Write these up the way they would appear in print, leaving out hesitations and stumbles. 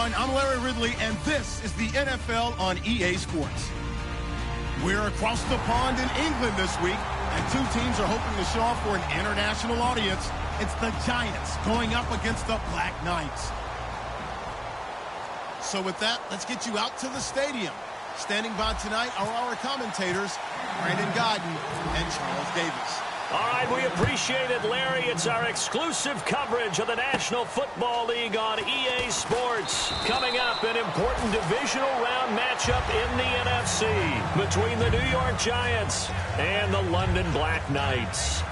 everyone. I'm Larry Ridley, and this is the NFL on EA Sports. We're across the pond in England this week, and two teams are hoping to show off for an international audience. It's the Giants going up against the Black Knights. So with that, let's get you out to the stadium. Standing by tonight are our commentators, Brandon Godden and Charles Davis. All right, we appreciate it, Larry. It's our exclusive coverage of the National Football League on EA Sports. Coming up, an important divisional round matchup in the NFC between the New York Giants and the London Black Knights.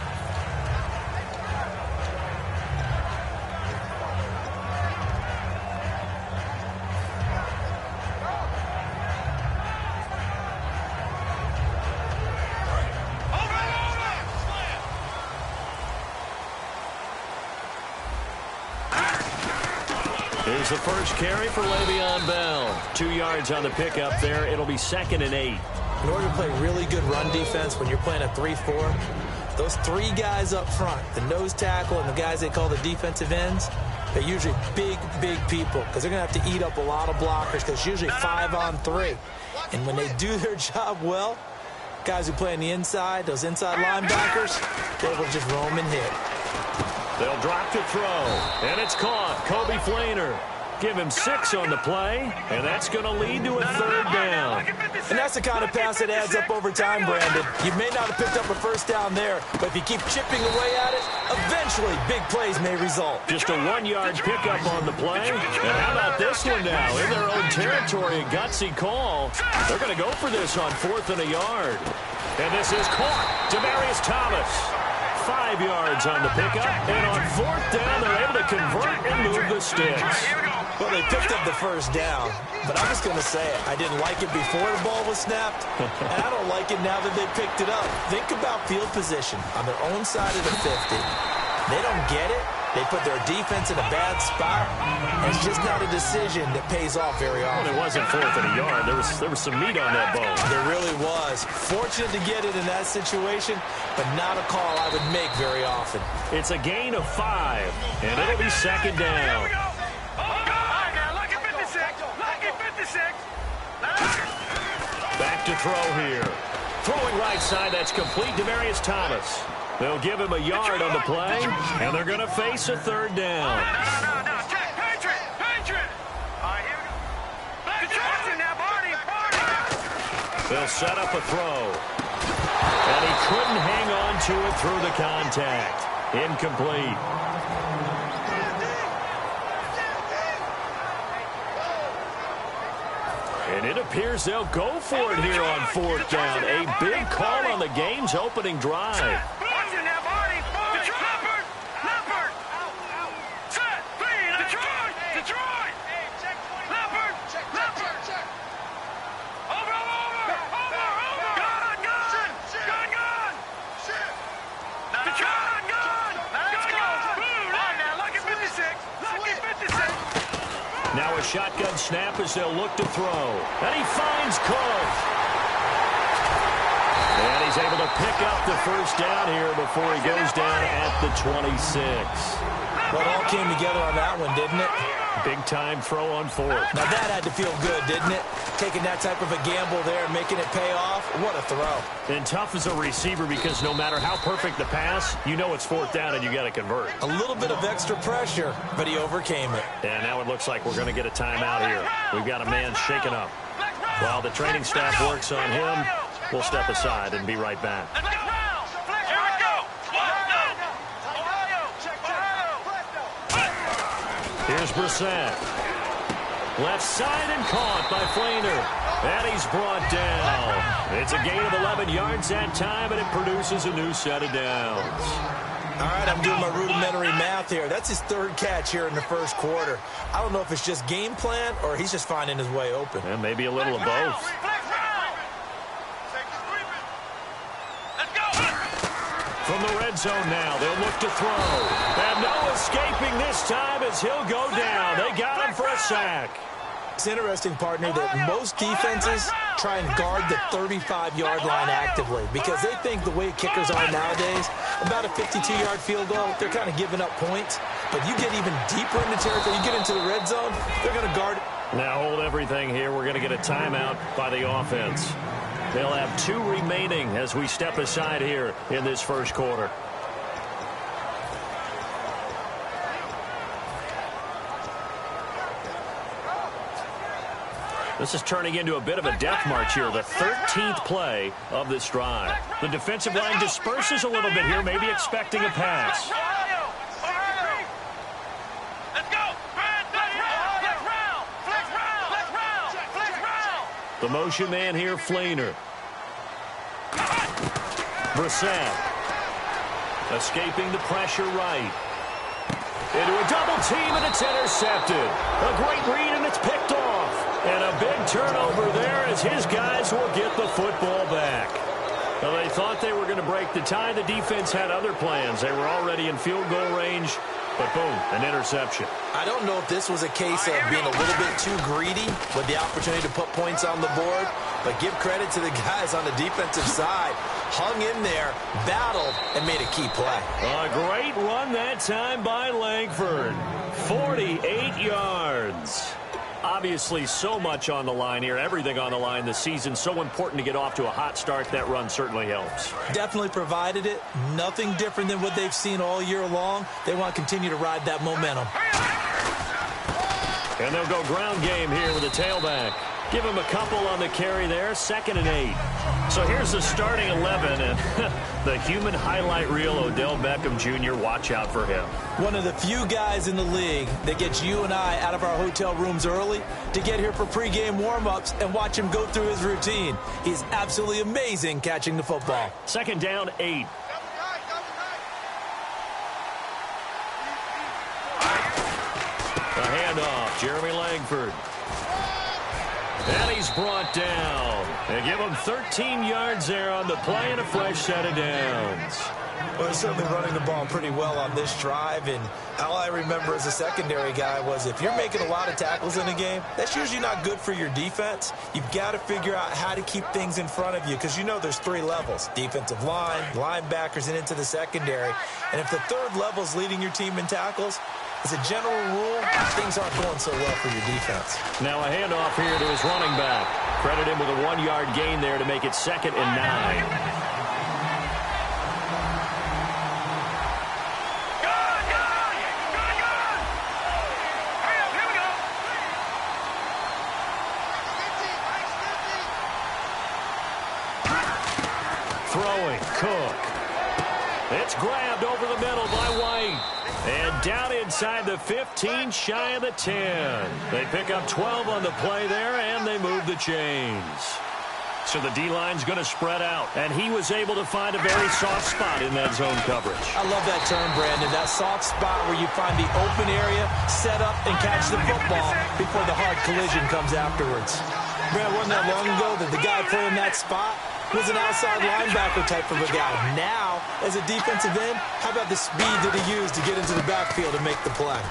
Here's the first carry for Le'Veon Bell. 2 yards on the pickup there. It'll be 2nd and 8. In order to play really good run defense when you're playing a 3-4, those three guys up front, the nose tackle and the guys they call the defensive ends, they're usually big people because they're going to have to eat up a lot of blockers because it's usually 5-on-3. And when they do their job well, guys who play on the inside, those inside linebackers, they will just roam and hit. They'll drop to throw, and it's caught. Kobe Flainer. Give him 6 on the play, and that's going to lead to a 3rd down. And that's the kind of pass that adds up over time, Brandon. You may not have picked up a 1st down there, but if you keep chipping away at it, eventually big plays may result. Just a 1-yard pickup on the play. And how about this one now? In their own territory, a gutsy call. They're going to go for this on 4th and a yard. And this is caught. Demaryius Thomas. 5 yards on the pickup, and on 4th down, they're able to convert and move the sticks. Well, they picked up the 1st down, but I'm just going to say it. I didn't like it before the ball was snapped, and I don't like it now that they picked it up. Think about field position on their own side of the 50. They don't get it. They put their defense in a bad spot. It's just not a decision that pays off very often. Well, it wasn't 4th and a yard. There was some meat on that ball. There really was. Fortunate to get it in that situation, but not a call I would make very often. It's a gain of 5, and it'll be 2nd down. Back to throw here. Throwing right side, that's complete. Demaryius Thomas. They'll give him a yard on the play, and they're going to face a 3rd down. No. Patriot. All right, here we go. Now, Barney. They'll set up a throw. And he couldn't hang on to it through the contact. Incomplete. And it appears they'll go for it here on 4th down. A big call on the game's opening drive. Now a shotgun snap as they'll look to throw. And he finds Cook. And he's able to pick up the 1st down here before he goes down at the 26. Well, it all came together on that one, didn't it? Big-time throw on 4th. Now that had to feel good, didn't it? Taking that type of a gamble there, making it pay off. What a throw. And tough as a receiver because no matter how perfect the pass, you know it's 4th down and you got to convert. A little bit of extra pressure, but he overcame it. And now it looks like we're going to get a timeout here. We've got a man shaken up. While the training staff works on him, we'll step aside and be right back. Here's Brissett. Left side and caught by Flainer. And he's brought down. It's a gain of 11 yards that time, and it produces a new set of downs. All right, I'm doing my rudimentary math here. That's his 3rd catch here in the 1st quarter. I don't know if it's just game plan or he's just finding his way open. And maybe a little of both. From the red zone now, they'll look to throw. And no escaping this time as he'll go down. They got him for a sack. It's interesting, partner, that most defenses try and guard the 35-yard line actively because they think the way kickers are nowadays, about a 52-yard field goal, they're kind of giving up points. But you get even deeper into territory, you get into the red zone, they're going to guard it. Now hold everything here. We're going to get a timeout by the offense. They'll have 2 remaining as we step aside here in this first quarter. This is turning into a bit of a death march here, the 13th play of this drive. The defensive line disperses a little bit here, maybe expecting a pass. The motion man here, Flainer. Brissett. Escaping the pressure right. Into a double team, and it's intercepted. A great read, and it's picked off. And a big turnover there as his guys will get the football back. Well, they thought they were going to break the tie. The defense had other plans. They were already in field goal range, but boom, an interception. I don't know if this was a case of being a little bit too greedy with the opportunity to put points on the board, but give credit to the guys on the defensive side. Hung in there, battled, and made a key play. A great run that time by Langford. 48 yards. Obviously, so much on the line here. Everything on the line this season. So important to get off to a hot start. That run certainly helps. Definitely provided it. Nothing different than what they've seen all year long. They want to continue to ride that momentum. And they'll go ground game here with a tailback. Give him a couple on the carry there. 2nd and 8. So here's the starting 11. And the human highlight reel, Odell Beckham Jr., watch out for him. One of the few guys in the league that gets you and I out of our hotel rooms early to get here for pregame warm-ups and watch him go through his routine. He's absolutely amazing catching the football. 2nd down, 8. A handoff, Jeremy Langford. And he's brought down. They give him 13 yards there on the play and a fresh set of downs. Well, they're certainly running the ball pretty well on this drive, and all I remember as a secondary guy was if you're making a lot of tackles in a game, that's usually not good for your defense. You've got to figure out how to keep things in front of you because you know there's 3 levels, defensive line, linebackers, and into the secondary. And if the 3rd level is leading your team in tackles, as a general rule, things aren't going so well for your defense. Now a handoff here to his running back. Credit him with a 1-yard gain there to make it 2nd and 9. Throwing, Cook. It's grabbed over the middle by White. And down inside the 15, shy of the 10. They pick up 12 on the play there, and they move the chains. So the D-line's going to spread out, and he was able to find a very soft spot in that zone coverage. I love that term, Brandon, that soft spot where you find the open area, set up, and catch the football before the hard collision comes afterwards. Brandon, wasn't that long ago that the guy playing that spot was an outside linebacker type of a guy. Now, as a defensive end, how about the speed that he used to get into the backfield and make the play?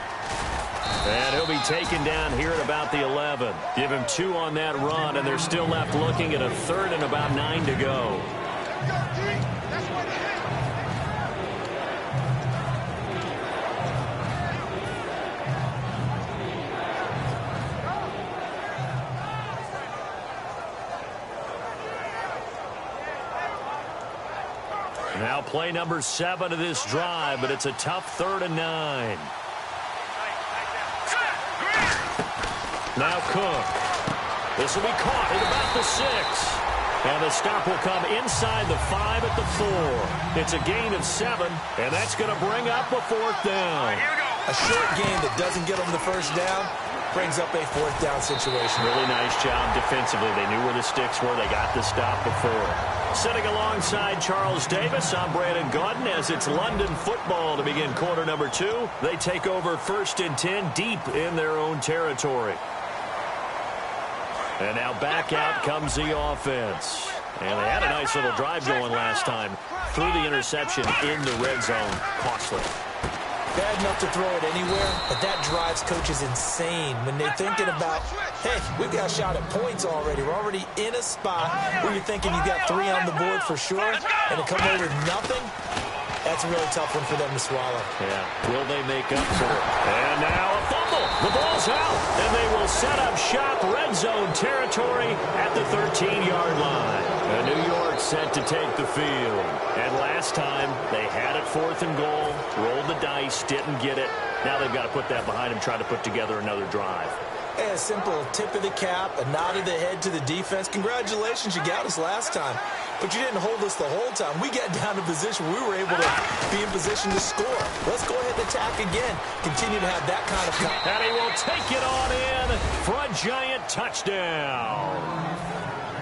And he'll be taken down here at about the 11. Give him 2 on that run, and they're still left looking at a 3rd and about 9 to go. Now play number 7 of this drive, but it's a tough 3rd and 9. Now Cook. This will be caught at about the 6. And the stop will come inside the 5 at the 4. It's a gain of 7, and that's going to bring up a 4th down. A short gain that doesn't get them the first down brings up a 4th down situation. Really nice job defensively. They knew where the sticks were. They got the stop before. Sitting alongside Charles Davis, I'm Brandon Gaudin as it's London football to begin quarter number 2. They take over 1st and 10 deep in their own territory. And now back out comes the offense. And they had a nice little drive going last time. Threw the interception in the red zone. Costly. Bad enough to throw it anywhere, but that drives coaches insane when they're thinking about, hey, we've got a shot at points already. We're already in a spot where you're thinking you got 3 on the board for sure, and to come away with nothing, that's a really tough one for them to swallow. Yeah. Will they make up for it? And now a fumble. The ball's out, and they will set up shop red zone territory at the 13-yard line. And New York set to take the field. And last time, they had it 4th and goal, rolled the dice, didn't get it. Now they've got to put that behind them, try to put together another drive. Hey, a simple tip of the cap, a nod of the head to the defense. Congratulations, you got us last time. But you didn't hold us the whole time. We got down to position where we were able to be in position to score. Let's go ahead and attack again. Continue to have that kind of... And he will take it on in for a Giant touchdown.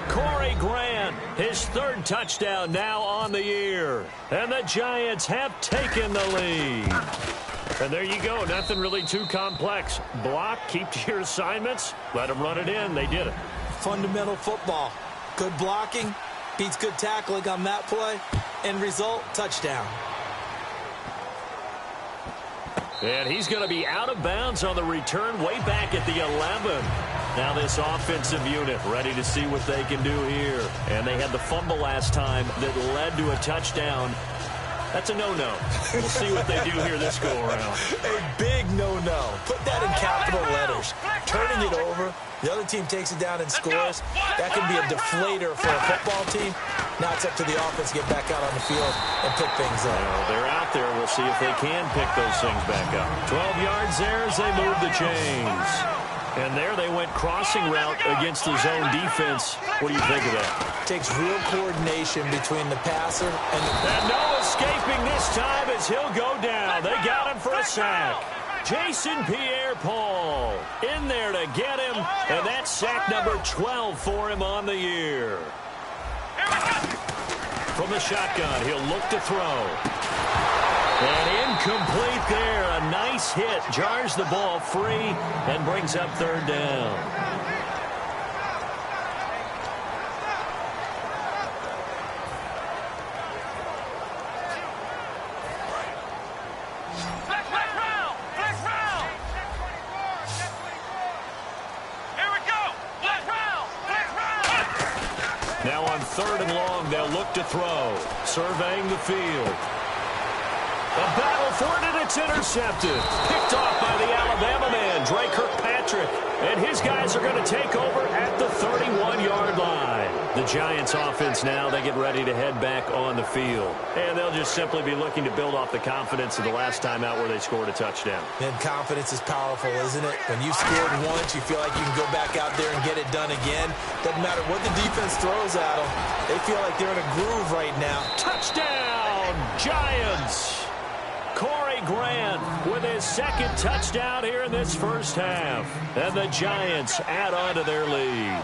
Corey Grant, his 3rd touchdown now on the year. And the Giants have taken the lead. And there you go. Nothing really too complex. Block, keep to your assignments, let them run it in. They did it. Fundamental football. Good blocking beats good tackling on that play. End result, touchdown. And he's going to be out of bounds on the return way back at the 11. Now this offensive unit ready to see what they can do here. And they had the fumble last time that led to a touchdown. That's a no-no. We'll see what they do here this go-around. A big no-no. Put that in capital letters. Turning it over, the other team takes it down and scores. That can be a deflator for a football team. Now it's up to the offense to get back out on the field and pick things up. Well, they're out there. We'll see if they can pick those things back up. 12 yards there as they move the chains. And there they went crossing route against the zone defense. What do you think of that? Takes real coordination between the passer and the... And no escaping this time as he'll go down. They got him for a sack. Jason Pierre-Paul in there to get him. And that's sack number 12 for him on the year. From the shotgun, he'll look to throw. And incomplete there. A nice hit. Jars the ball free and brings up 3rd down. Now on 3rd and long, they'll look to throw. Surveying the field. A battle for it, and it's intercepted. Picked off by the Alabama man, Dre Kirkpatrick. And his guys are going to take over at the 31-yard line. The Giants offense now, they get ready to head back on the field. And they'll just simply be looking to build off the confidence of the last time out where they scored a touchdown. And confidence is powerful, isn't it? When you scored once, you feel like you can go back out there and get it done again. Doesn't matter what the defense throws at them. They feel like they're in a groove right now. Touchdown, Giants! Corey Grant with his 2nd touchdown here in this first half. And the Giants add on to their lead.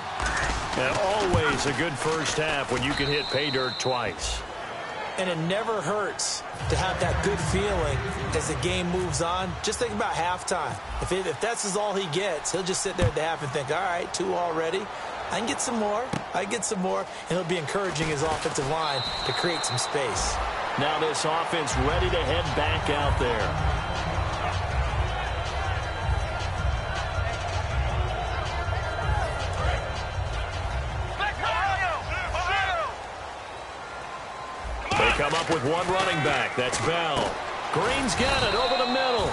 And always a good first half when you can hit pay dirt twice. And it never hurts to have that good feeling as the game moves on. Just think about halftime. If that's all he gets, he'll just sit there at the half and think, all right, 2 already. I can get some more. I can get some more. And he'll be encouraging his offensive line to create some space. Now this offense ready to head back out there. They come up with one running back. That's Bell. Green's got it over the middle.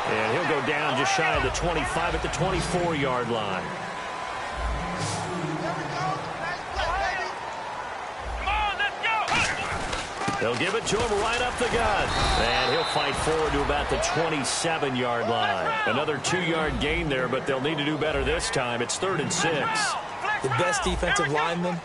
And he'll go down just shy of the 25 at the 24-yard line. They'll give it to him right up the gut. And he'll fight forward to about the 27-yard line. Another 2-yard gain there, but they'll need to do better this time. It's 3rd and 6. The best defensive linemen,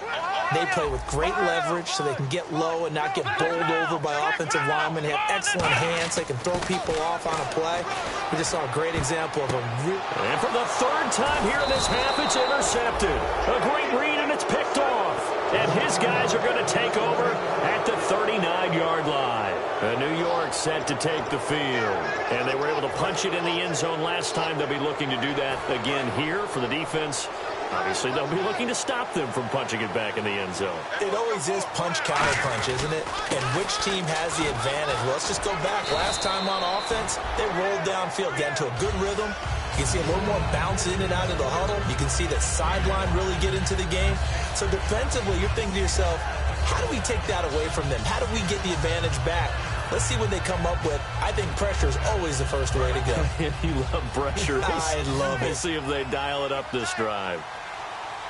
they play with great leverage so they can get low and not get bowled over by offensive linemen. They have excellent hands. They can throw people off on a play. We just saw a great example of a real... And for the 3rd time here in this half, it's intercepted. A great read, and it's picked off. And his guys are going to take over at the 39-yard line. New York set to take the field. And they were able to punch it in the end zone last time. They'll be looking to do that again here for the defense. Obviously, they'll be looking to stop them from punching it back in the end zone. It always is punch-counter-punch, isn't it? And which team has the advantage? Well, let's just go back. Last time on offense, they rolled downfield, got into a good rhythm. You can see a little more bounce in and out of the huddle. You can see the sideline really get into the game. So defensively, you're thinking to yourself, how do we take that away from them? How do we get the advantage back? Let's see what they come up with. I think pressure is always the first way to go. You love pressure. I love it. We'll see if they dial it up this drive.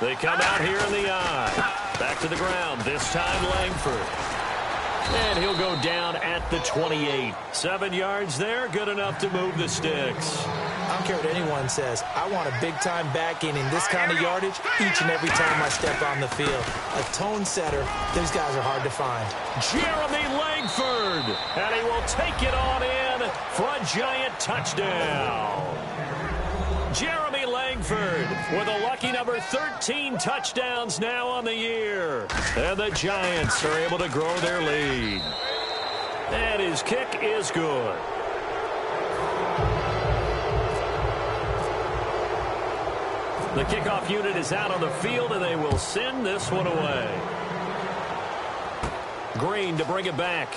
They come out here in the eye. Back to the ground, this time Langford. And he'll go down at the 28. 7 yards there, good enough to move the sticks. I don't care what anyone says. I want a big-time back gaining this kind of yardage each and every time I step on the field. A tone setter, those guys are hard to find. Jeremy Langford, and he will take it on in for a giant touchdown. Jeremy Langford with a lucky number 13 touchdowns now on the year. And the Giants are able to grow their lead. And his kick is good. The kickoff unit is out on the field, and they will send this one away. Green to bring it back.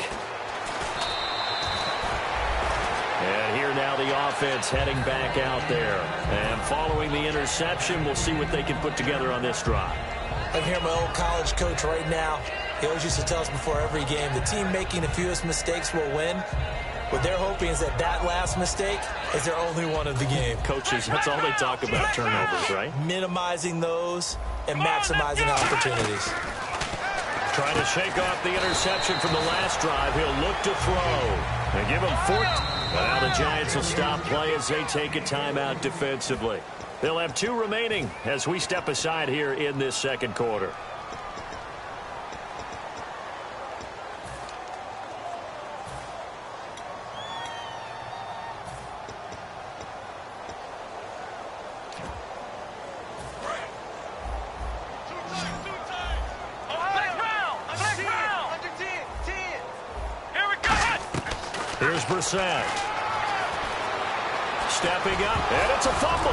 And here now the offense heading back out there. And following the interception, we'll see what they can put together on this drive. I can hear my old college coach right now. He always used to tell us before every game, the team making the fewest mistakes will win. What they're hoping is that that last mistake is their only one of the game. Coaches, that's all they talk about, turnovers, right? Minimizing those and maximizing opportunities. Trying to shake off the interception from the last drive. He'll look to throw. And give him 14. Well, the Giants will stop play as they take a timeout defensively. They'll have 2 remaining as we step aside here in this second quarter. Here's Brissett. Stepping up, and it's a fumble.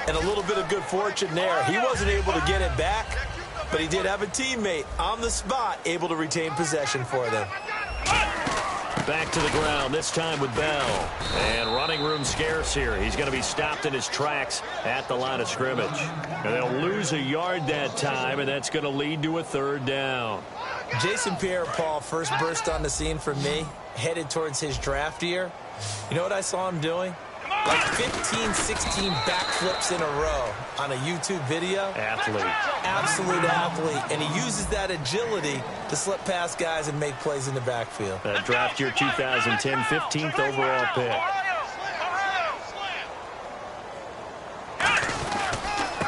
And a little bit of good fortune there. He wasn't able to get it back, but he did have a teammate on the spot able to retain possession for them. Back to the ground, this time with Bell. And running room scarce here. He's going to be stopped in his tracks at the line of scrimmage. And they'll lose a yard that time, and that's going to lead to a 3rd down. Jason Pierre-Paul first burst on the scene for me, headed towards his draft year. You know what I saw him doing? Like 15, 16 backflips in a row on a YouTube video. Athlete. Absolute athlete. And he uses that agility to slip past guys and make plays in the backfield. That draft year 2010, 15th overall pick.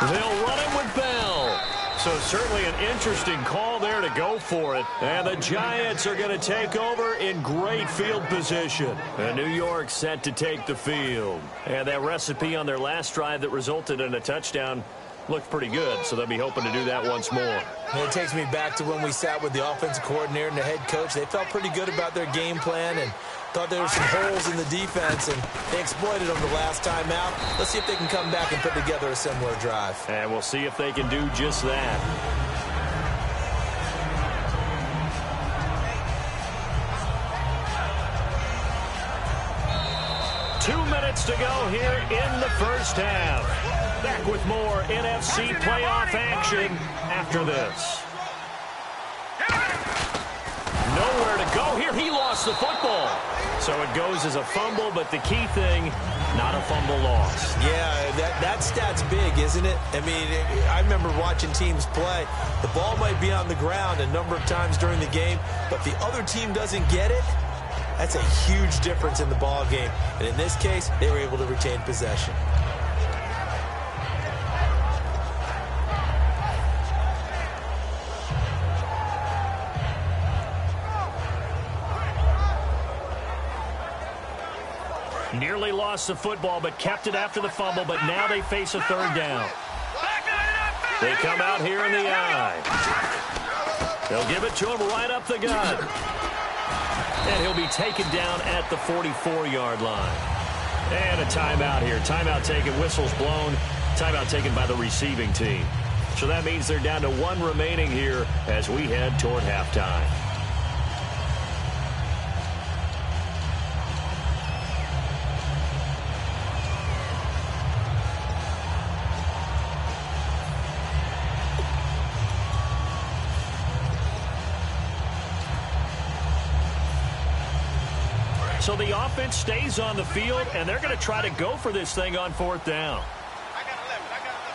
They'll run him with Bell. So certainly an interesting call there to go for it. And the Giants are going to take over in great field position. And New York set to take the field. And that recipe on their last drive that resulted in a touchdown looked pretty good. So they'll be hoping to do that once more. And it takes me back to when we sat with the offensive coordinator and the head coach. They felt pretty good about their game plan and thought there were some holes in the defense, and they exploited them the last time out. Let's see if they can come back and put together a similar drive. And we'll see if they can do just that. Two minutes to go here in the first half. Back with more NFC playoff action after this. Nowhere to go here. He lost the football. So it goes as a fumble, but the key thing, not a fumble loss. Yeah, that stat's big, isn't it? I mean, I remember watching teams play. The ball might be on the ground a number of times during the game, but if the other team doesn't get it, that's a huge difference in the ball game. And in this case, they were able to retain possession. Nearly lost the football, but kept it after the fumble, but now they face a 3rd down. They come out here in the eye. They'll give it to him right up the gut. And he'll be taken down at the 44-yard line. And a timeout here. Timeout taken, whistles blown. Timeout taken by the receiving team. So that means they're down to 1 remaining here as we head toward halftime. So the offense stays on the field, and they're going to try to go for this thing on 4th down.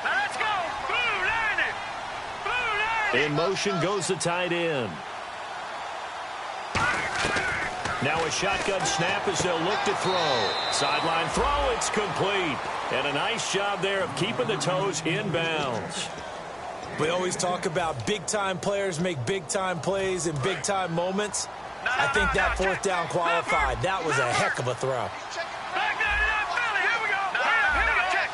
Now let's go. Blue line it. Blue line it. In motion goes the tight end. Now a shotgun snap as they'll look to throw. Sideline throw, it's complete. And a nice job there of keeping the toes in bounds. We always talk about big-time players make big-time plays in big-time moments. I think that 4th down qualified. That was a heck of a throw. Back that up, Billy. Here we go. Here we go. Check.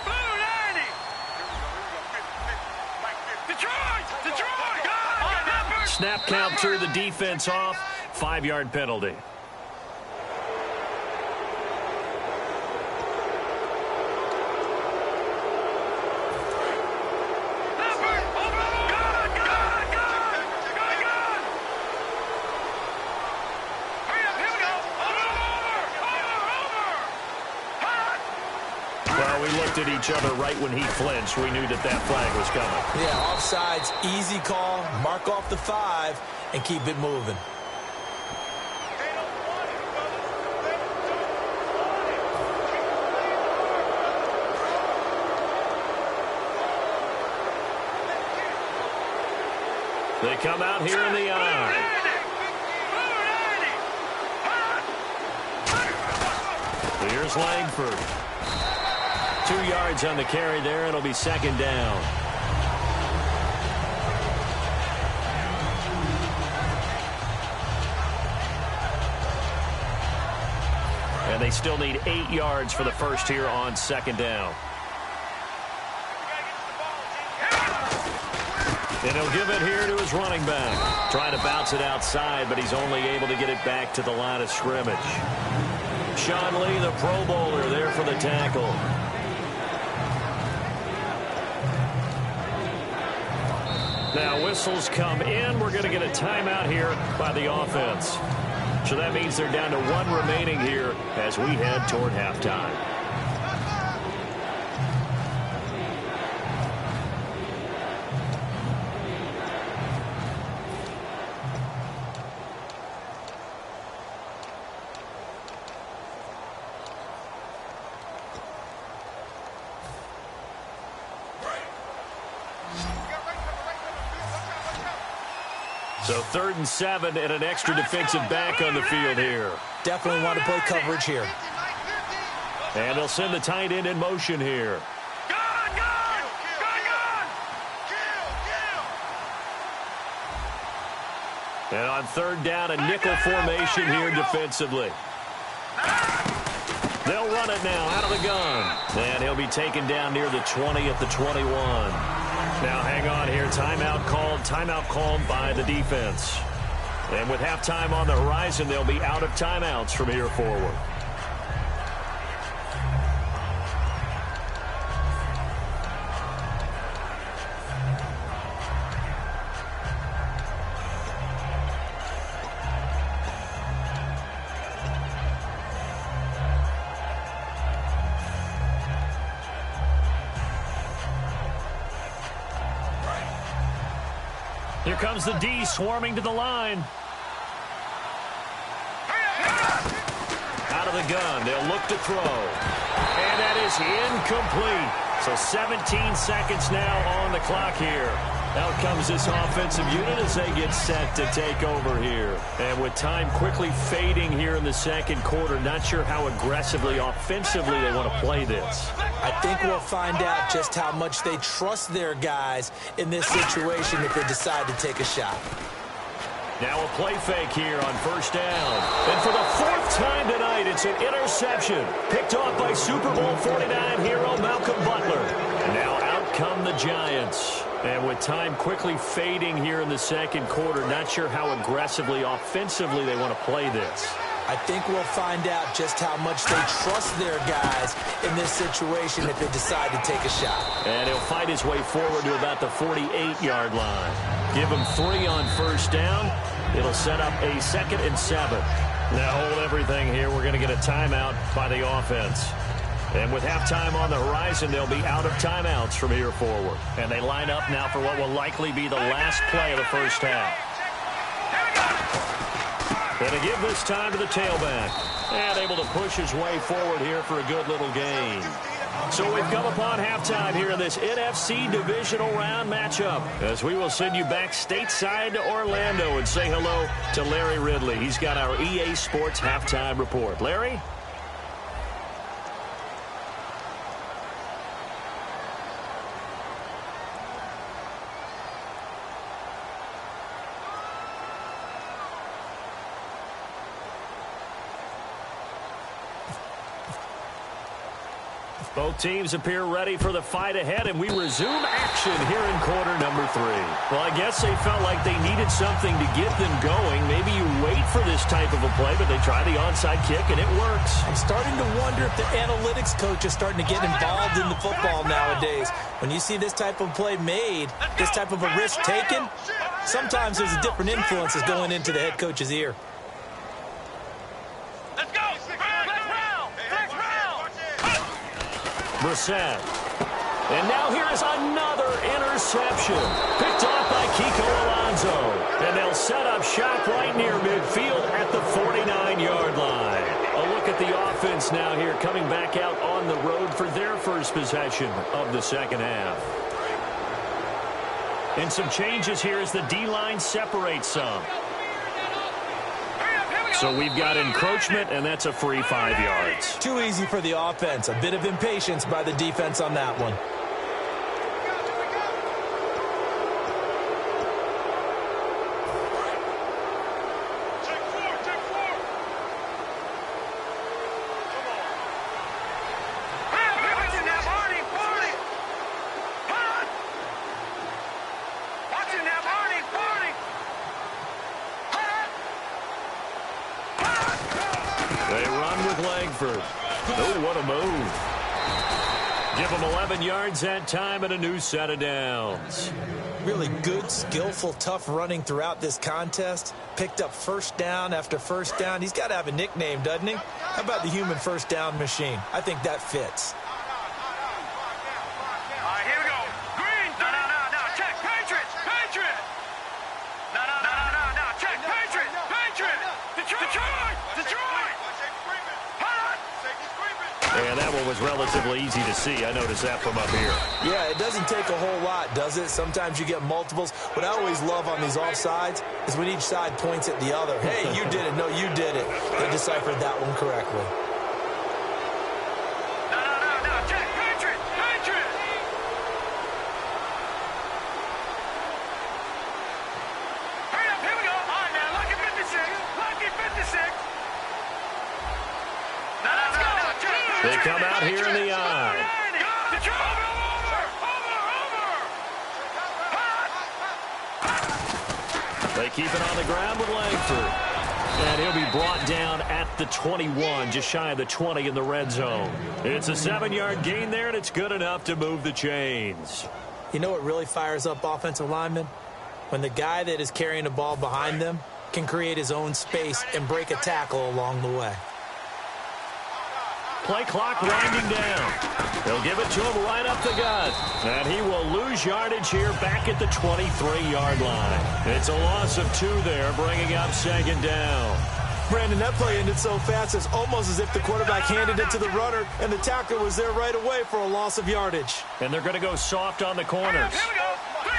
Blue 90. Detroit. Snap count threw the defense off. 5-yard penalty. At each other right when he flinched. We knew that flag was coming. Yeah, offsides, easy call. Mark off the 5 and keep it moving. They come out here in the eye. Here's Langford. 2 yards on the carry there. It'll be 2nd down. And they still need 8 yards for the first here on 2nd down. And he'll give it here to his running back. Trying to bounce it outside, but he's only able to get it back to the line of scrimmage. Sean Lee, the Pro Bowler, there for the tackle. Now whistles come in. We're going to get a timeout here by the offense. So that means they're down to 1 remaining here as we head toward halftime. So 3rd and 7 and an extra defensive back on the field here. Definitely want to play coverage here. And they'll send the tight end in motion here. And on 3rd down, a nickel formation here defensively. They'll run it now out of the gun. And he'll be taken down near the 20 at the 21. Now hang on here. Timeout called by the defense. And with halftime on the horizon, they'll be out of timeouts from here forward. Here comes the D swarming to the line. Out of the gun, they'll look to throw. And that is incomplete. So 17 seconds now on the clock here. Out comes this offensive unit as they get set to take over here. And with time quickly fading here in the 2nd quarter, not sure how aggressively, offensively they want to play this. I think we'll find out just how much they trust their guys in this situation if they decide to take a shot. Now a play fake here on 1st down. And for the 4th time tonight, it's an interception. Picked off by Super Bowl 49 hero Malcolm Butler. And now out come the Giants. And with time quickly fading here in the 2nd quarter, not sure how aggressively, offensively they want to play this. I think we'll find out just how much they trust their guys in this situation if they decide to take a shot. And he'll fight his way forward to about the 48-yard line. Give him 3 on first down. It'll set up a 2nd and 7. Now hold everything here. We're going to get a timeout by the offense. And with halftime on the horizon, they'll be out of timeouts from here forward. And they line up now for what will likely be the last play of the first half. Going to give this time to the tailback. And able to push his way forward here for a good little gain. So we've come upon halftime here in this NFC divisional round matchup, as we will send you back stateside to Orlando and say hello to Larry Ridley. He's got our EA Sports halftime report. Larry? Both teams appear ready for the fight ahead, and we resume action here in quarter number 3. Well, I guess they felt like they needed something to get them going. Maybe you wait for this type of a play, but they try the onside kick, and it works. I'm starting to wonder if the analytics coach is starting to get involved in the football nowadays. When you see this type of play made, this type of a risk taken, sometimes there's a different influences going into the head coach's ear. Brissett. And now here is another interception. Picked off by Kiko Alonso. And they'll set up shop right near midfield at the 49-yard line. A look at the offense now here, coming back out on the road for their first possession of the second half. And some changes here as the D-line separates some. So we've got encroachment, and that's a free 5 yards. Too easy for the offense. A bit of impatience by the defense on that one. Oh, what a move. Give them 11 yards that time and a new set of downs. Really good, skillful, tough running throughout this contest. Picked up first down after first down. He's got to have a nickname, doesn't he? How about the human first down machine? I think that fits. All right, here we go. Green. No. Check. Patriots. No. Check. Patriots. Detroit. And that one was relatively easy to see. I noticed that from up here. Yeah, it doesn't take a whole lot, does it? Sometimes you get multiples. What I always love on these offsides is when each side points at the other. Hey, you did it. No, you did it. They deciphered that one correctly. No. Check. Patriots. Hurry up. Here we go. All right, now. Lucky 56. No. They come out here in the eye. They keep it on the ground with Langford. And he'll be brought down at the 21, just shy of the 20 in the red zone. It's a 7-yard gain there, and it's good enough to move the chains. You know what really fires up offensive linemen? When the guy that is carrying the ball behind them can create his own space and break a tackle along the way. Play clock winding down. They'll give it to him right up the gut. And he will lose yardage here back at the 23-yard line. It's a loss of 2 there, bringing up second down. Brandon, that play ended so fast, it's almost as if the quarterback handed it to the runner, and the tackler was there right away for a loss of yardage. And they're going to go soft on the corners. Here we go. 3-19.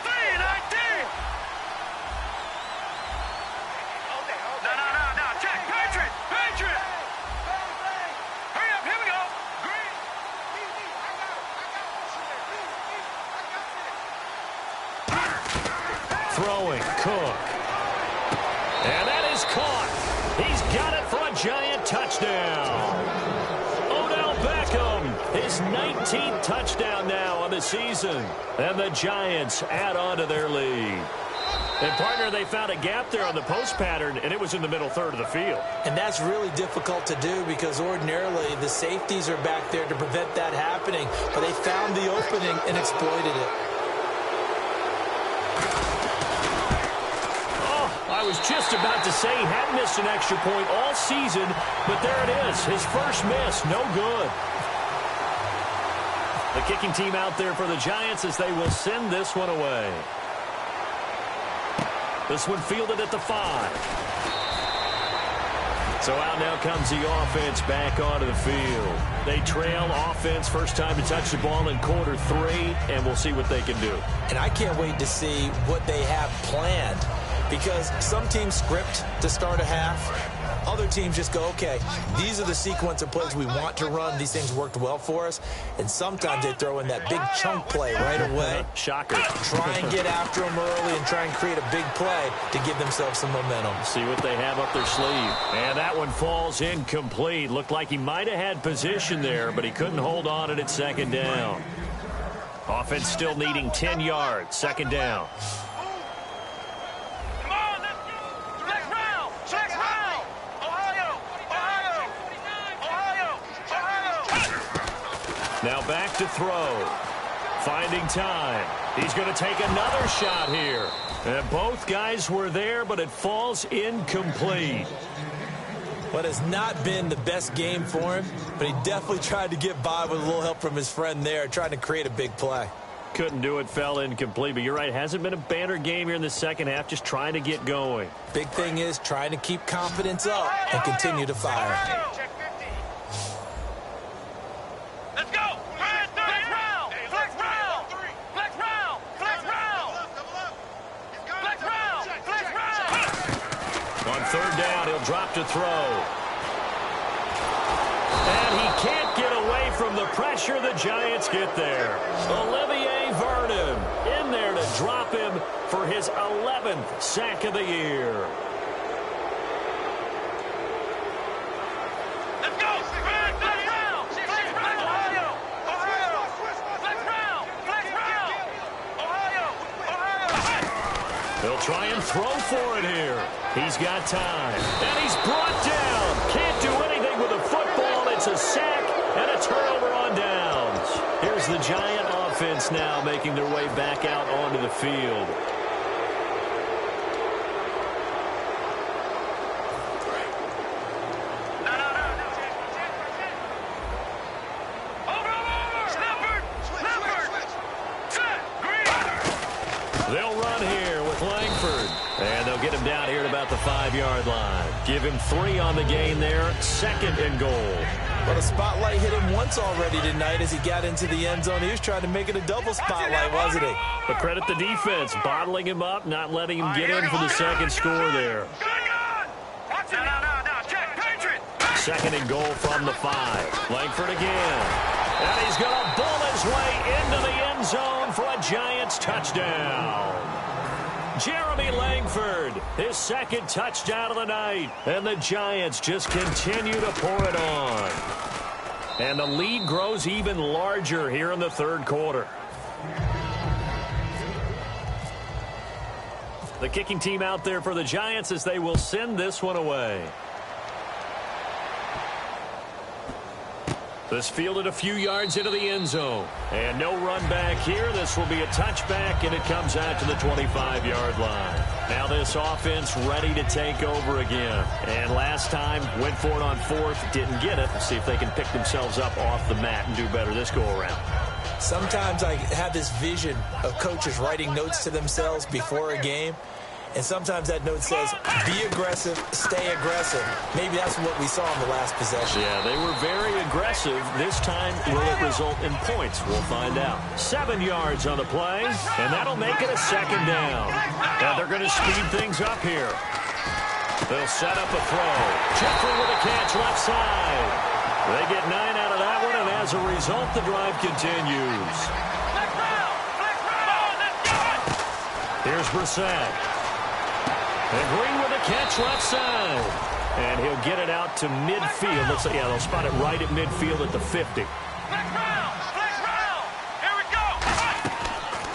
3-19. No. Check. Patriot. Hurry up. Here we go. Green. Throwing, Cook. And that is caught. He's got it for a giant touchdown. Odell Beckham, his 19th touchdown now on the season. And the Giants add on to their lead. And, partner, they found a gap there on the post pattern, and it was in the middle third of the field. And that's really difficult to do because ordinarily the safeties are back there to prevent that happening. But they found the opening and exploited it. Oh, I was just about to say he hadn't missed an extra point all season, but there it is. His first miss, no good. The kicking team out there for the Giants as they will send this one away. This one fielded at the 5. So out now comes the offense back onto the field. They trail offense, first time to touch the ball in quarter 3, and we'll see what they can do. And I can't wait to see what they have planned because some teams script to start a half. Other teams just go, okay, these are the sequence of plays we want to run. These things worked well for us. And sometimes they throw in that big chunk play right away. Shocker. Try and get after them early and try and create a big play to give themselves some momentum. See what they have up their sleeve. And that one falls incomplete. Looked like he might have had position there, but he couldn't hold on at second down. Offense still needing 10 yards. Second down. Now back to throw. Finding time. He's going to take another shot here. And both guys were there, but it falls incomplete. But it's not been the best game for him, but he definitely tried to get by with a little help from his friend there, trying to create a big play. Couldn't do it, fell incomplete. But you're right, hasn't been a banner game here in the second half, just trying to get going. Big thing is trying to keep confidence up and continue to fire. Third down, he'll drop to throw. And he can't get away from the pressure. The Giants get there. Olivier Vernon in there to drop him for his 11th sack of the year. Let's go! They'll try and throw for it here. He's got time. And he's brought down. Can't do anything with the football. It's a sack and a turnover on downs. Here's the Giant offense now making their way back out onto the field. They'll run here with Langford. And they'll get him down here at about the 5-yard line. Give him 3 on the game there. 2nd and goal. Well, the spotlight hit him once already tonight as he got into the end zone. He was trying to make it a double spotlight, wasn't he? But credit the defense, bottling him up, not letting him get in for the second score there. Second and goal from the 5. Langford again. And he's going to bull his way into the end zone for a Giants touchdown. Jeremy Langford, his 2nd touchdown of the night. And the Giants just continue to pour it on. And the lead grows even larger here in the 3rd quarter. The kicking team out there for the Giants as they will send this one away. This fielded a few yards into the end zone. And no run back here. This will be a touchback, and it comes out to the 25-yard line. Now this offense ready to take over again. And last time, went for it on 4th, didn't get it. Let's see if they can pick themselves up off the mat and do better this go-around. Sometimes I have this vision of coaches writing notes to themselves before a game. And sometimes that note says, be aggressive, stay aggressive. Maybe that's what we saw in the last possession. Yeah, they were very aggressive. This time, will it result in points? We'll find out. 7 yards on the play, and that'll make it a 2nd down. Now they're going to speed things up here. They'll set up a throw. Jeffrey with a catch left side. They get 9 out of that one, and as a result, the drive continues. Here's Brissett. And Green with a catch left side. And he'll get it out to midfield. Looks like, yeah, they'll spot it right at midfield at the 50.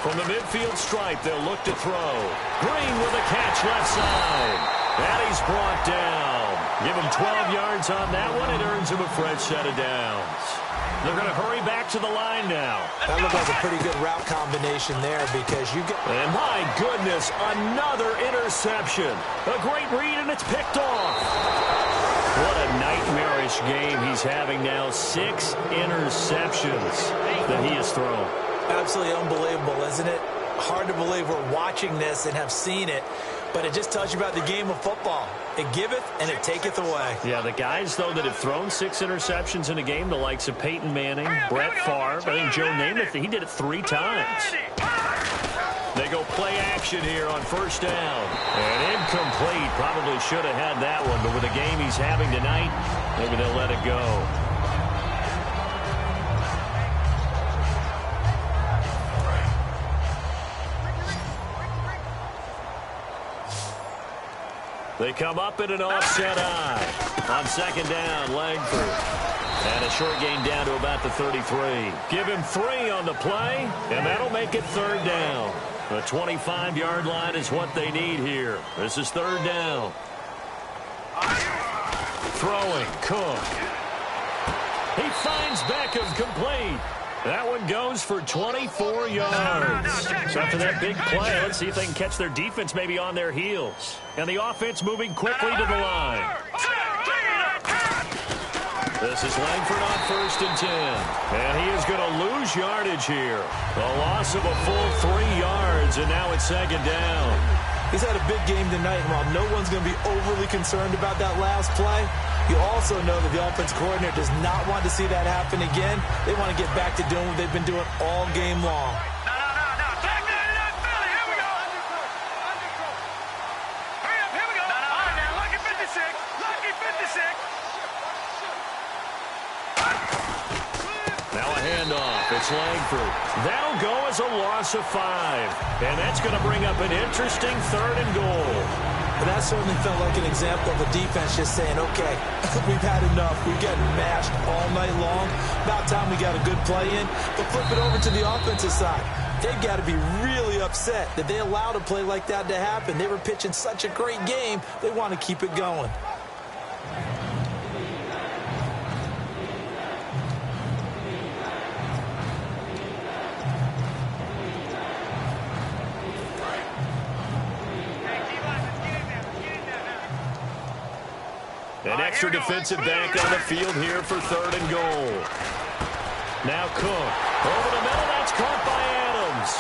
From the midfield stripe, they'll look to throw. Green with a catch left side. And he's brought down. Give him 12 yards on that one. It earns him a fresh set of downs. They're going to hurry back to the line now. That looked like a pretty good route combination there because you get... And my goodness, another interception. A great read, and it's picked off. What a nightmarish game he's having now. 6 interceptions that he has thrown. Absolutely unbelievable, isn't it? Hard to believe we're watching this and have seen it, but it just tells you about the game of football. It giveth and it taketh away. Yeah, the guys, though, that have thrown 6 interceptions in a game, the likes of Peyton Manning, Brett Favre, I think Joe Namath, he did it 3 times. They go play action here on first down. And incomplete. Probably should have had that one, but with the game he's having tonight, maybe they'll let it go. They come up in an offset eye. On second down, Langford. And a short gain down to about the 33. Give him 3 on the play, and that'll make it third down. The 25-yard line is what they need here. This is third down. Throwing, Cook. He finds Beckham complete. That one goes for 24 yards. So after that big play, let's see if they can catch their defense maybe on their heels. And the offense moving quickly to the line. This is Langford on first and 10. And he is going to lose yardage here. A loss of a full 3 yards, and now it's second down. He's had a big game tonight, and while no one's going to be overly concerned about that last play, you also know that the offense coordinator does not want to see that happen again. They want to get back to doing what they've been doing all game long. It's Langford. That'll go as a loss of 5. And that's going to bring up an interesting third and goal. But that certainly felt like an example of a defense just saying, okay, we've had enough. We've gotten mashed all night long. About time we got a good play in. But flip it over to the offensive side. They've got to be really upset that they allowed a play like that to happen. They were pitching such a great game. They want to keep it going. An extra defensive back on the field here for third and goal. Now Cook. Over the middle, that's caught by Adams.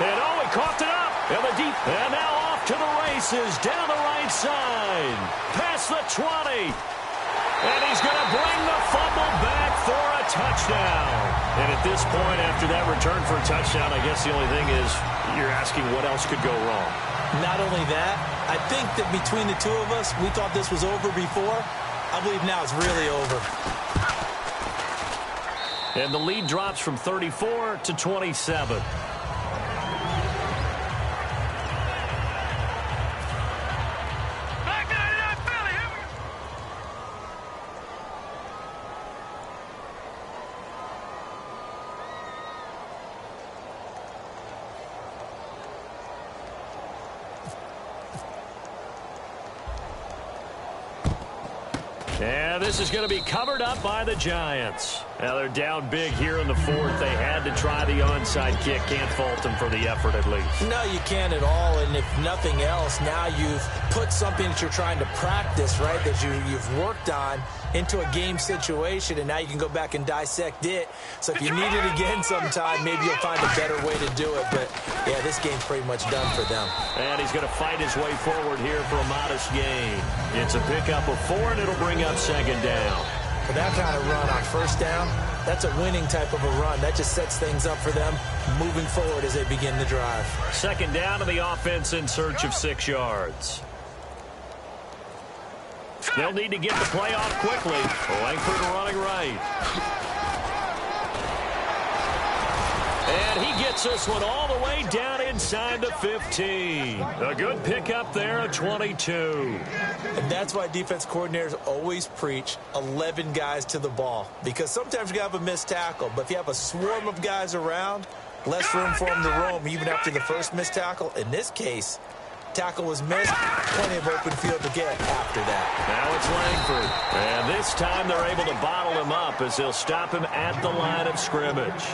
And oh, he coughed it up. And the deep. And now off to the races. Down the right side. Past the 20. And he's going to bring the fumble back for a touchdown. And at this point, after that return for a touchdown, I guess the only thing is you're asking what else could go wrong. Not only that, I think that between the two of us, we thought this was over before. I believe now it's really over. And the lead drops from 34 to 27. And this is going to be covered up by the Giants. Now they're down big here in the fourth. They had to try the onside kick. Can't fault them for the effort at least. No, you can't at all. And if nothing else, now you've put something that you're trying to practice, right, that you've worked on into a game situation, and now you can go back and dissect it. So if you need it again sometime, maybe you'll find a better way to do it. But, yeah, this game's pretty much done for them. And he's going to fight his way forward here for a modest gain. It's a pickup of 4, and it'll bring up second down. For that kind of run on first down, that's a winning type of a run. That just sets things up for them moving forward as they begin the drive. Second down, and the offense in search of 6 yards. They'll need to get the play off quickly. Langford running right. And he gets this one all the way down inside the 15. A good pickup there, a 22. And that's why defense coordinators always preach 11 guys to the ball. Because sometimes you have a missed tackle, but if you have a swarm of guys around, Less room for him to roam even after the first missed tackle. In this case, tackle was missed. Plenty of open field to get after that. Now it's Langford. And this time they're able to bottle him up as they'll stop him at the line of scrimmage.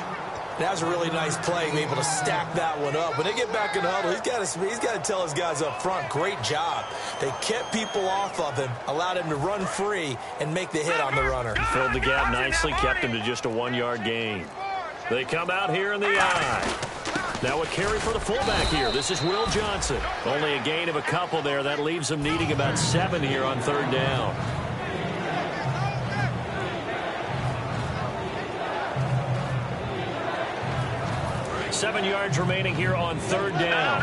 That was a really nice play, able to stack that one up. When they get back in the huddle, he's got to tell his guys up front, great job. They kept people off of him, allowed him to run free and make the hit on the runner. He filled the gap nicely, kept him to just a 1-yard gain. They come out here in the eye. Now a carry for the fullback here. This is Will Johnson. Only a gain of a couple there. That leaves them needing about 7 here on 3rd down. Seven yards remaining here on 3rd down.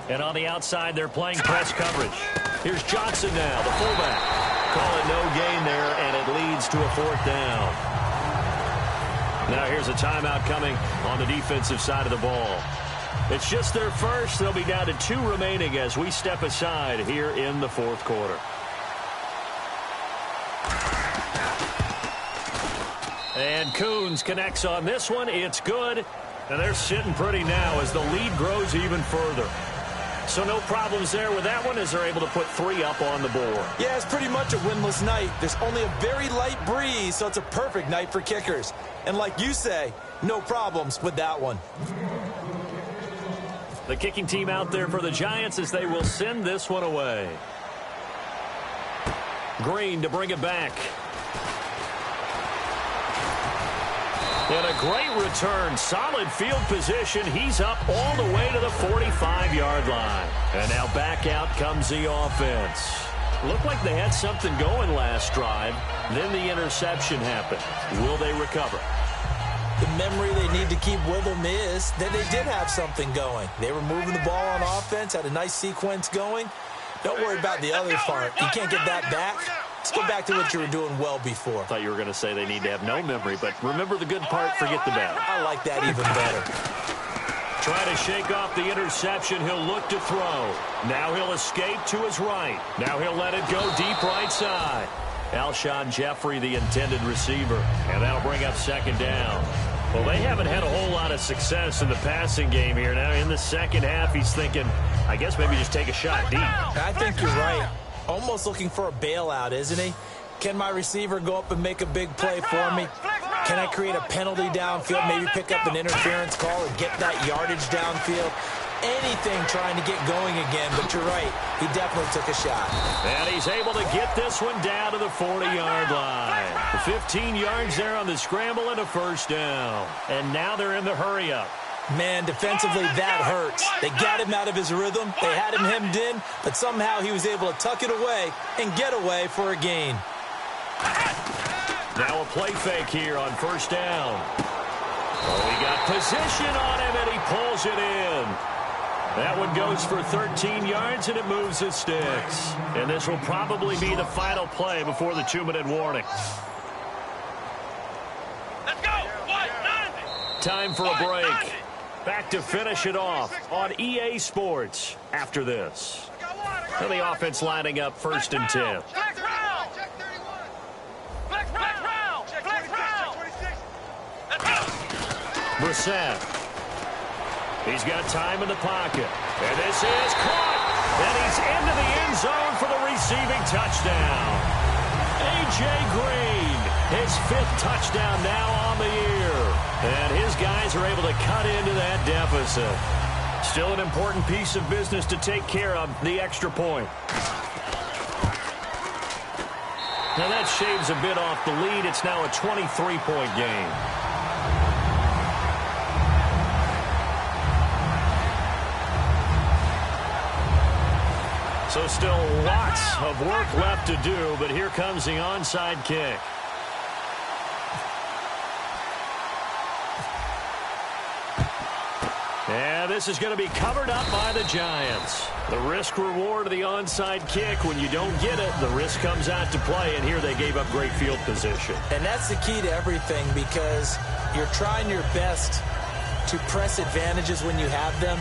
And on the outside, they're playing press coverage. Here's Johnson now, the fullback. Call it no gain there, and it leads to a 4th down. Now here's a timeout coming on the defensive side of the ball. It's just their first. They'll be down to 2 remaining as we step aside here in the 4th quarter. And Coons connects on this one. It's good. And they're sitting pretty now as the lead grows even further. So no problems there with that one as they're able to put 3 up on the board. Yeah, it's pretty much a winless night. There's only a very light breeze, so it's a perfect night for kickers. And like you say, no problems with that one. The kicking team out there for the Giants as they will send this one away. Green to bring it back. And a great return. Solid field position. He's up all the way to the 45-yard line. And now back out comes the offense. Looked like they had something going last drive. Then the interception happened. Will they recover? The memory they need to keep with them is that they did have something going. They were moving the ball on offense, had a nice sequence going. Don't worry about the other part. You can't get that back. Let's go back to what you were doing well before. I thought you were going to say they need to have no memory, but remember the good part, forget the bad. I like that even better. Trying to shake off the interception. He'll look to throw. Now he'll escape to his right. Now he'll let it go deep right side. Alshon Jeffrey, the intended receiver. And that'll bring up 2nd down. Well, they haven't had a whole lot of success in the passing game here. Now in the second half, he's thinking, I guess maybe just take a shot deep. I think you're right. Almost looking for a bailout, isn't he? Can my receiver go up and make a big play for me? Can I create a penalty downfield, maybe pick up an interference call or get that yardage downfield? Anything trying to get going again, but you're right. He definitely took a shot. And he's able to get this one down to the 40-yard line. 15 yards there on the scramble and a 1st down. And now they're in the hurry-up. Man, defensively, that hurts. They got him out of his rhythm. They had him hemmed in, but somehow he was able to tuck it away and get away for a gain. Now a play fake here on 1st down. Oh, he got position on him, and he pulls it in. That one goes for 13 yards, and it moves the sticks. And this will probably be the final play before the 2-minute warning. Let's go. Time for a break. Back to finish it off on EA Sports after this. And the offense lining up 1st and 10. Brissett. He's got time in the pocket. And this is caught. And he's into the end zone for the receiving touchdown. A.J. Green, his 5th touchdown now on the year. And his guys are able to cut into that deficit. Still an important piece of business to take care of, the extra point. Now that shaves a bit off the lead. It's now a 23-point game. So still lots of work left to do, but here comes the onside kick. And this is going to be covered up by the Giants. The risk-reward of the onside kick, when you don't get it, the risk comes out to play, and here they gave up great field position. And that's the key to everything, because you're trying your best to press advantages when you have them,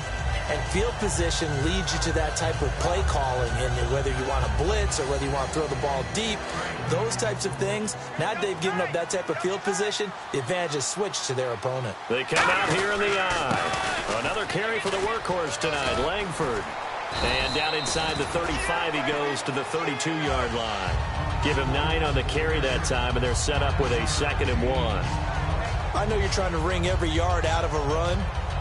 And field position leads you to that type of play calling, and whether you want to blitz or whether you want to throw the ball deep, those types of things. Now they've given up that type of field position, the advantage is switched to their opponent. They come out here in the eye. Another carry for the workhorse tonight, Langford. And down inside the 35, he goes to the 32-yard line. Give him 9 on the carry that time, and they're set up with a 2nd and 1. I know you're trying to wring every yard out of a run,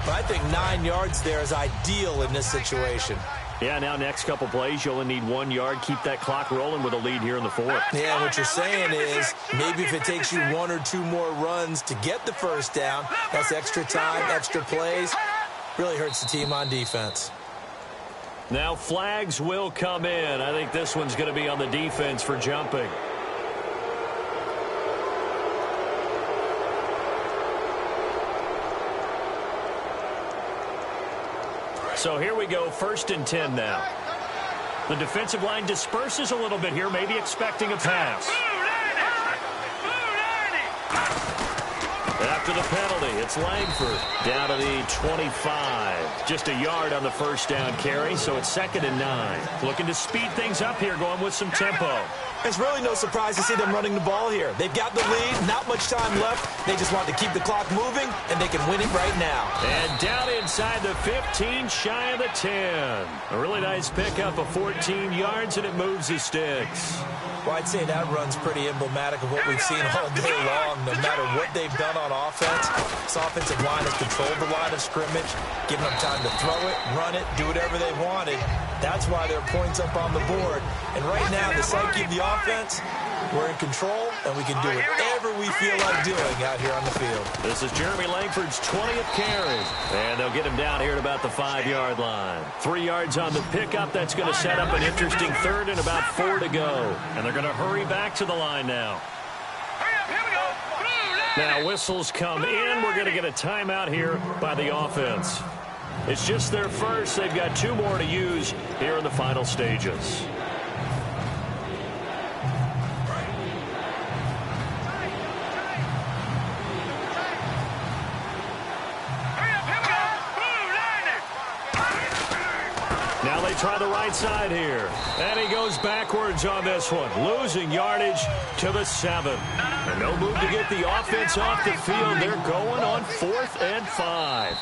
but I think 9 yards there is ideal in this situation. Yeah, now next couple plays, you only need 1 yard. Keep that clock rolling with a lead here in the 4th. Yeah, what you're saying is maybe if it takes you 1 or 2 more runs to get the first down, that's extra time, extra plays, really hurts the team on defense. Now flags will come in. I think this one's going to be on the defense for jumping. So here we go, 1st and 10 now. The defensive line disperses a little bit here, maybe expecting a pass. After the penalty, it's Langford down to the 25. Just a yard on the first down carry, so it's 2nd and 9. Looking to speed things up here, going with some tempo. It's really no surprise to see them running the ball here. They've got the lead, not much time left. They just want to keep the clock moving, and they can win it right now. And down inside the 15, shy of the 10. A really nice pickup of 14 yards, and it moves the sticks. Well, I'd say that run's pretty emblematic of what we've seen all day long. No matter what they've done on offense, this offensive line has controlled the line of scrimmage, given them time to throw it, run it, do whatever they wanted. That's why there are points up on the board. And right now, the psyche of the offense, we're in control, and we can do whatever we feel like doing out here on the field. This is Jeremy Langford's 20th carry. And they'll get him down here at about the 5-yard line. 3 yards on the pickup. That's going to set up an interesting 3rd and about 4 to go. And they're going to hurry back to the line now. Now whistles come in. We're going to get a timeout here by the offense. It's just their first. They've got 2 more to use here in the final stages. Now they try the right side here. And he goes backwards on this one, losing yardage to the 7. And no move to get the offense off the field. They're going on 4th and 5.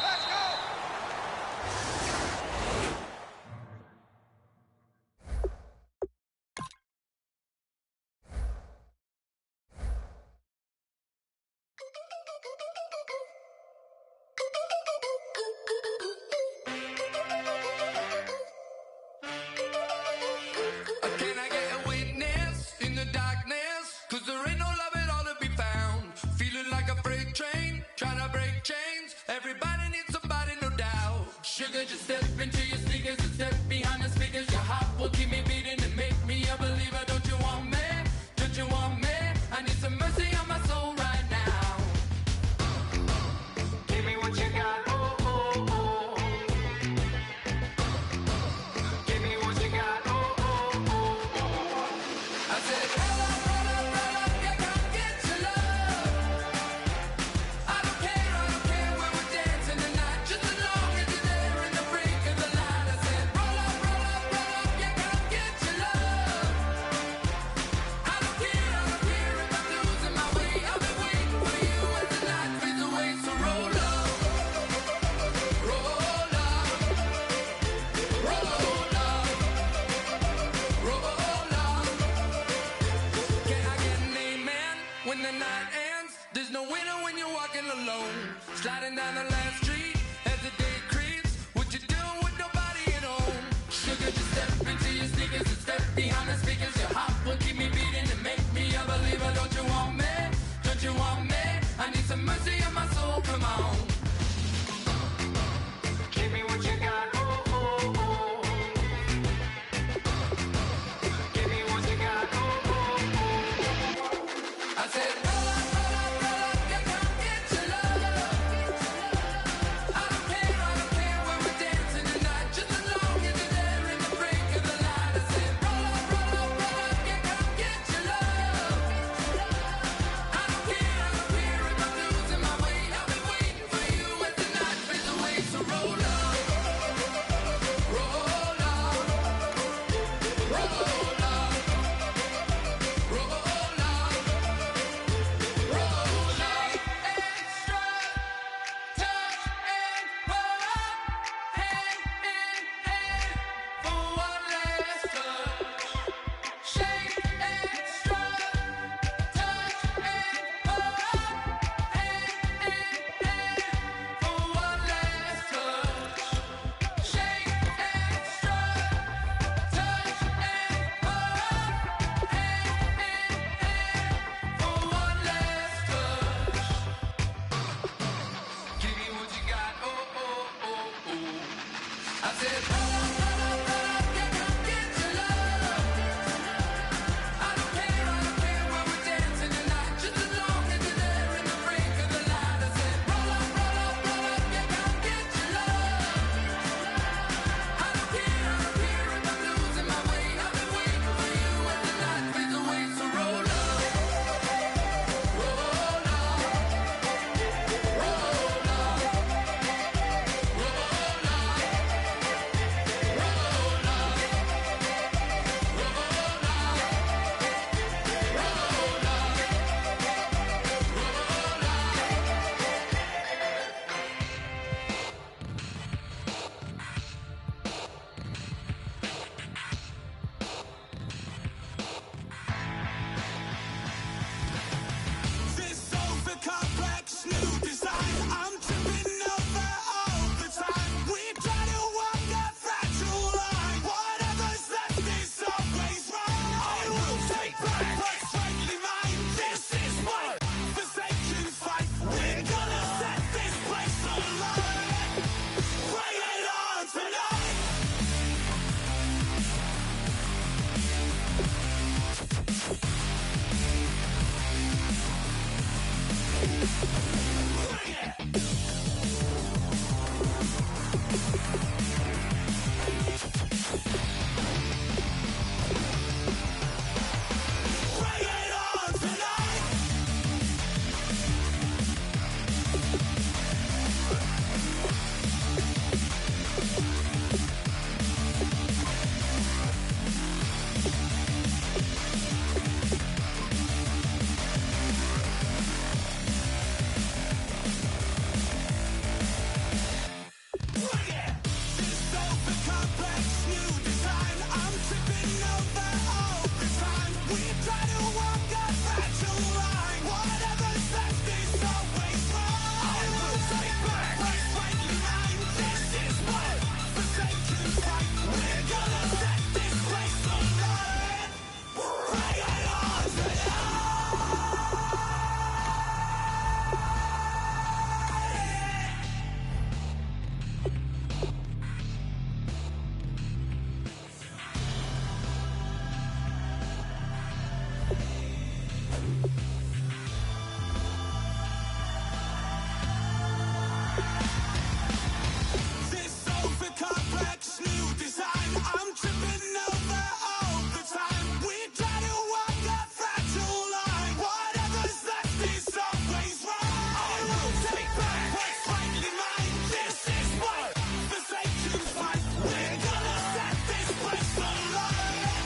This over-complex new design, I'm tripping over all the time. We try to walk a fragile line. Whatever's left is always wrong. I will take back what's rightly mine. This is what the Satan fight. We're gonna set this place alight.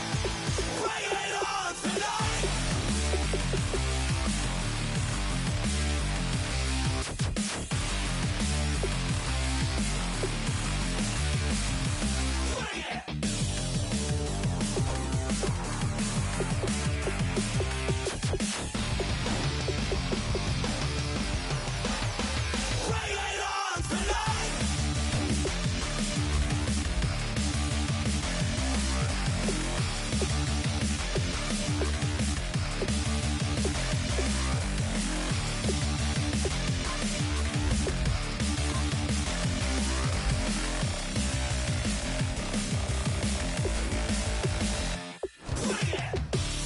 Bring it on tonight. Bring it. Bring it on tonight. Bring it.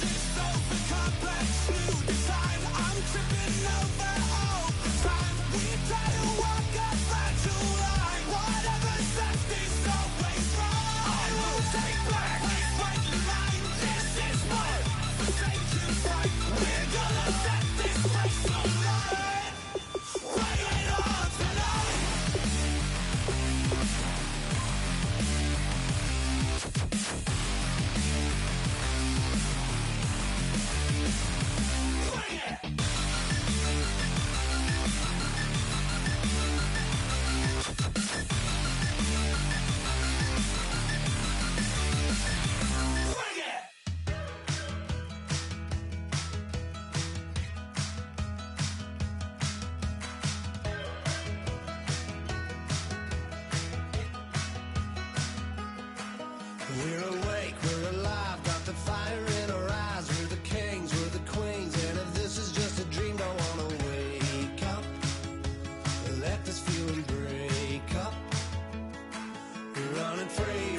This over-complex new design, I'm tripping over all the time. We try to walk a fragile line. Whatever's left is always wrong. I will take back what's rightly mine. This is what the Satan fight. We're gonna set this place alight. Bring it on tonight. Bring it. Bring it. We're awake, we're alive, got the fire in our eyes. We're the kings, we're the queens, and if this is just a dream, don't wanna wake up. Let this feeling break up. We're running free